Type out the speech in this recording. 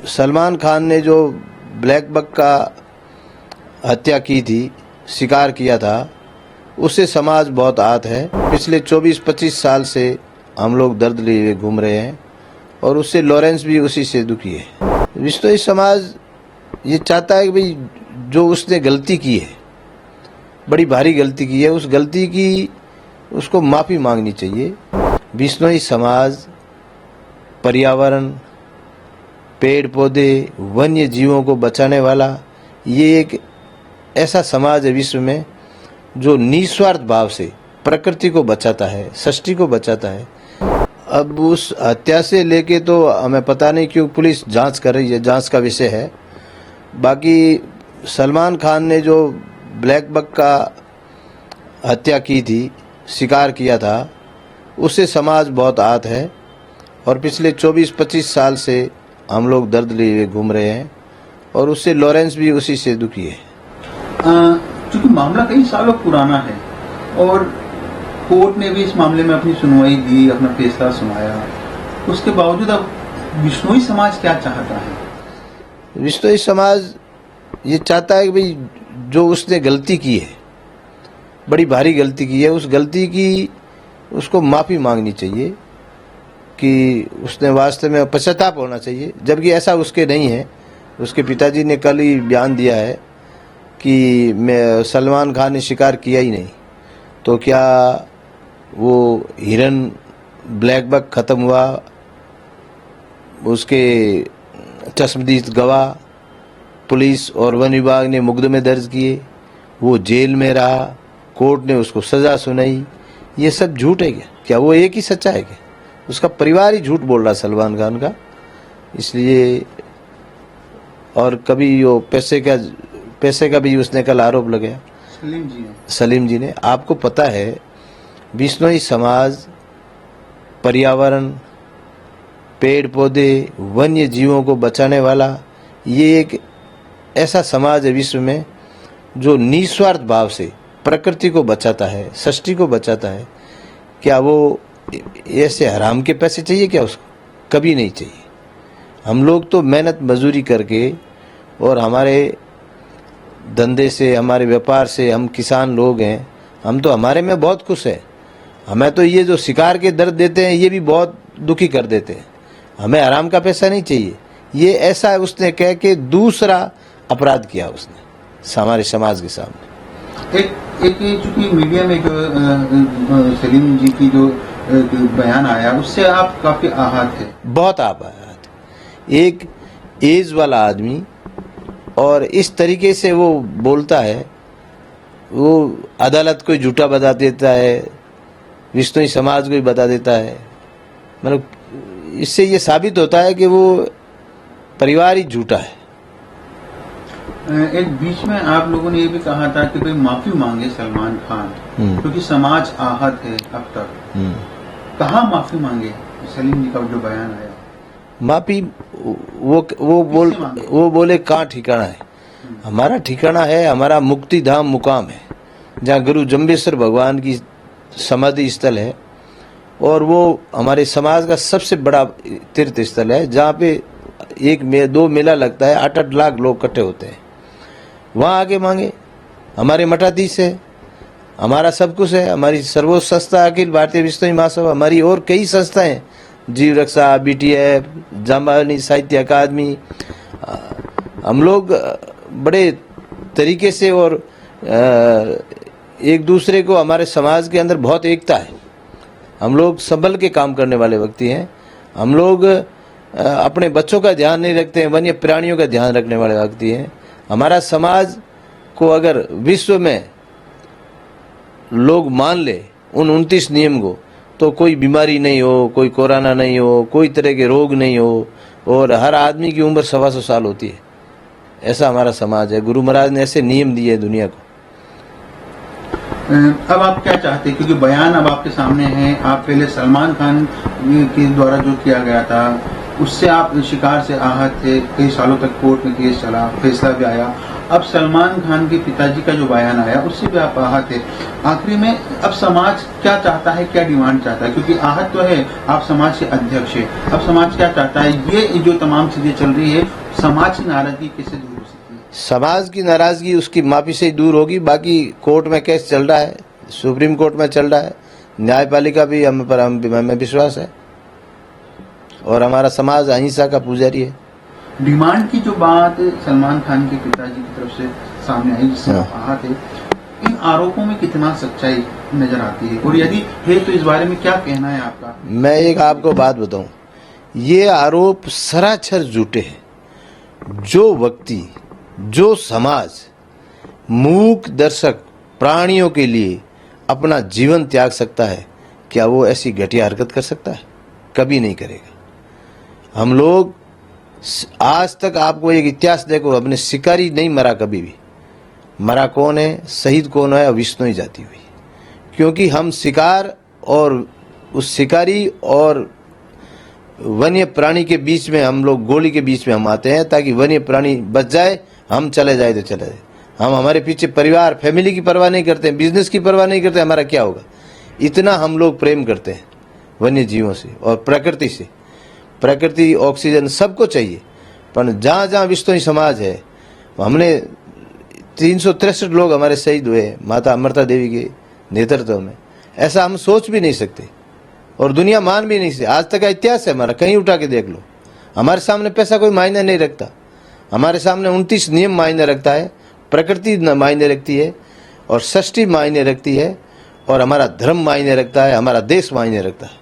सलमान खान ने जो black buck का हत्या की थी, शिकार किया था, उससे समाज बहुत आहत है। पिछले 24-25 साल से हम लोग दर्द लिए घूम रहे हैं और उससे लॉरेंस भी उसी से दुखी है। विश्व समाज ये चाहता है कि भाई जो उसने गलती की है, बड़ी भारी गलती की है, उस गलती की उसको माफ़ी मांगनी चाहिए। विश्नोई समाज पर्यावरण, पेड़ पौधे, वन्य जीवों को बचाने वाला ये एक ऐसा समाज है विश्व में जो निस्वार्थ भाव से प्रकृति को बचाता है, सृष्टि को बचाता है। अब उस हत्या से लेके तो हमें पता नहीं क्यों पुलिस जांच कर रही है, जांच का विषय है। बाकी सलमान खान ने जो ब्लैक बक का हत्या की थी, शिकार किया था, उससे समाज बहुत आहत है और पिछले 24-25 साल से हम लोग दर्द लिए घूम रहे हैं और उससे लॉरेंस भी उसी से दुखी है। क्योंकि मामला कई सालों पुराना है और कोर्ट ने भी इस मामले में अपनी सुनवाई दी, अपना फैसला सुनाया, उसके बावजूद अब विश्नोई समाज क्या चाहता है? विश्नोई समाज ये चाहता है कि भाई जो उसने गलती की है, बड़ी भारी गलती की है, उस गलती की उसको माफ़ी मांगनी चाहिए कि उसने वास्तव में पश्चाताप होना चाहिए, जबकि ऐसा उसके नहीं है। उसके पिताजी ने कल ही बयान दिया है कि मैं सलमान खान ने शिकार किया ही नहीं। तो क्या वो हिरन ब्लैक बक ख़त्म हुआ, उसके चश्मदीद गवाह पुलिस और वन विभाग ने मुकदमे दर्ज किए, वो जेल में रहा, कोर्ट ने उसको सज़ा सुनाई, ये सब झूठ है क्या? क्या वो एक ही सच्चा है क्या? उसका परिवार ही झूठ बोल रहा सलमान खान का। इसलिए और कभी वो पैसे का भी उसने कल आरोप लगाया सलीम जी ने। आपको पता है विश्नोई समाज पर्यावरण, पेड़ पौधे, वन्य जीवों को बचाने वाला ये एक ऐसा समाज है विश्व में जो निस्वार्थ भाव से प्रकृति को बचाता है, सृष्टि को बचाता है। क्या वो ऐसे हराम के पैसे चाहिए क्या उसको? कभी नहीं चाहिए। हम लोग तो मेहनत मजदूरी करके और हमारे धंधे से, हमारे व्यापार से, हम किसान लोग हैं, हम तो हमारे में बहुत खुश हैं। हमें तो ये जो शिकार के दर्द देते हैं ये भी बहुत दुखी कर देते हैं। हमें हराम का पैसा नहीं चाहिए। ये ऐसा उसने कह के दूसरा अपराध किया उसने हमारे समाज के सामने। एक चूंकि मीडिया में जो सलीम जी की जो बयान आया उससे आप काफी आहत थे। बहुत आहत। एक एज वाला आदमी और इस तरीके से वो बोलता है, वो अदालत को झूठा बता देता है, विश्नोई समाज को ही बता देता है। मतलब इससे ये साबित होता है कि वो परिवार ही झूठा है। एक बीच में आप लोगों ने ये भी कहा था कि भाई माफी मांगे सलमान खान, क्योंकि समाज आहत है अब तक। कहाँ माफी मांगे? सलीम जी का जो बयान आया, माफी वो बोले कहाँ ठिकाना है? हमारा ठिकाना है, हमारा मुक्ति धाम मुकाम है, जहाँ गुरु जम्बेश्वर भगवान की समाधि स्थल है और वो हमारे समाज का सबसे बड़ा तीर्थ स्थल है, जहाँ पे दो मेला लगता है, 8-8 लाख लोग इकट्ठे होते हैं। वहाँ आगे मांगे। हमारे मठाधीश है, हमारा सब कुछ है, हमारी सर्वोच्च संस्था अखिल भारतीय विश्नोई महासभा, हमारी और कई संस्थाएं, जीव रक्षा, BTF, जाम्बानी साहित्य अकादमी। हम लोग बड़े तरीके से और एक दूसरे को, हमारे समाज के अंदर बहुत एकता है। हम लोग संभल के काम करने वाले व्यक्ति हैं। हम लोग अपने बच्चों का ध्यान नहीं रखते हैं, वन्य प्राणियों का ध्यान रखने वाले व्यक्ति हैं। हमारा समाज को अगर विश्व में लोग मान ले उन 29 नियम को, तो कोई बीमारी नहीं हो, कोई कोरोना नहीं हो, कोई तरह के रोग नहीं हो और हर आदमी की उम्र 125 साल होती है। ऐसा हमारा समाज है। गुरु महाराज ने ऐसे नियम दिए दुनिया को। अब आप क्या चाहते हैं? क्योंकि बयान अब आपके सामने है। आप पहले सलमान खान के द्वारा जो किया गया था उससे आप शिकार से आहत थे, कई सालों तक कोर्ट में केस चला, फैसला भी आया। अब सलमान खान के पिताजी का जो बयान आया उससे भी आप आहत थे। आखिरी में अब समाज क्या चाहता है, क्या डिमांड चाहता है? क्योंकि आहत तो है, आप समाज के अध्यक्ष है, अब समाज क्या चाहता है? ये जो तमाम चीजें चल रही है, समाज की नाराजगी कैसे दूर हो सकती है? समाज की नाराजगी उसकी माफी से ही दूर होगी। बाकी कोर्ट में केस चल रहा है, सुप्रीम कोर्ट में चल रहा है, न्यायपालिका भी हमें विश्वास है और हमारा समाज अहिंसा का पुजारी है। डिमांड की जो बात सलमान खान के पिताजी की तरफ से सामने आई, जिससे आप आहत है, इन आरोपों में कितना सच्चाई नजर आती है, और यदि है तो इस बारे में क्या कहना है आपका? मैं एक आपको बात बताऊं, ये आरोप सरासर झूठे हैं। जो व्यक्ति, जो समाज मूक दर्शक प्राणियों के लिए अपना जीवन त्याग सकता है, क्या वो ऐसी घटिया हरकत कर सकता है? कभी नहीं करेगा। हम लोग आज तक, आपको एक इतिहास देखो, अपने शिकारी नहीं मरा कभी भी। मरा कौन है, शहीद कौन है? विष्णु ही जाती हुई। क्योंकि हम शिकार और उस शिकारी और वन्य प्राणी के बीच में, हम लोग गोली के बीच में हम आते हैं, ताकि वन्य प्राणी बच जाए, हम चले जाए तो चले जाए। हम हमारे पीछे परिवार, फैमिली की परवाह नहीं करते हैं, बिजनेस की परवाह नहीं करते, हमारा क्या होगा। इतना हम लोग प्रेम करते हैं वन्य जीवों से और प्रकृति से। प्रकृति, ऑक्सीजन सबको चाहिए, पर जहाँ जहाँ विश्नोई समाज है, हमने 363 लोग हमारे शहीद हुए माता अमृता देवी के नेतृत्व में। ऐसा हम सोच भी नहीं सकते और दुनिया मान भी नहीं सकती। आज तक का इतिहास है हमारा, कहीं उठा के देख लो। हमारे सामने पैसा कोई मायने नहीं रखता। हमारे सामने 29 नियम मायने रखता है, प्रकृति मायने रखती है और सृष्टि मायने रखती है, और हमारा धर्म मायने रखता है, हमारा देश मायने रखता है।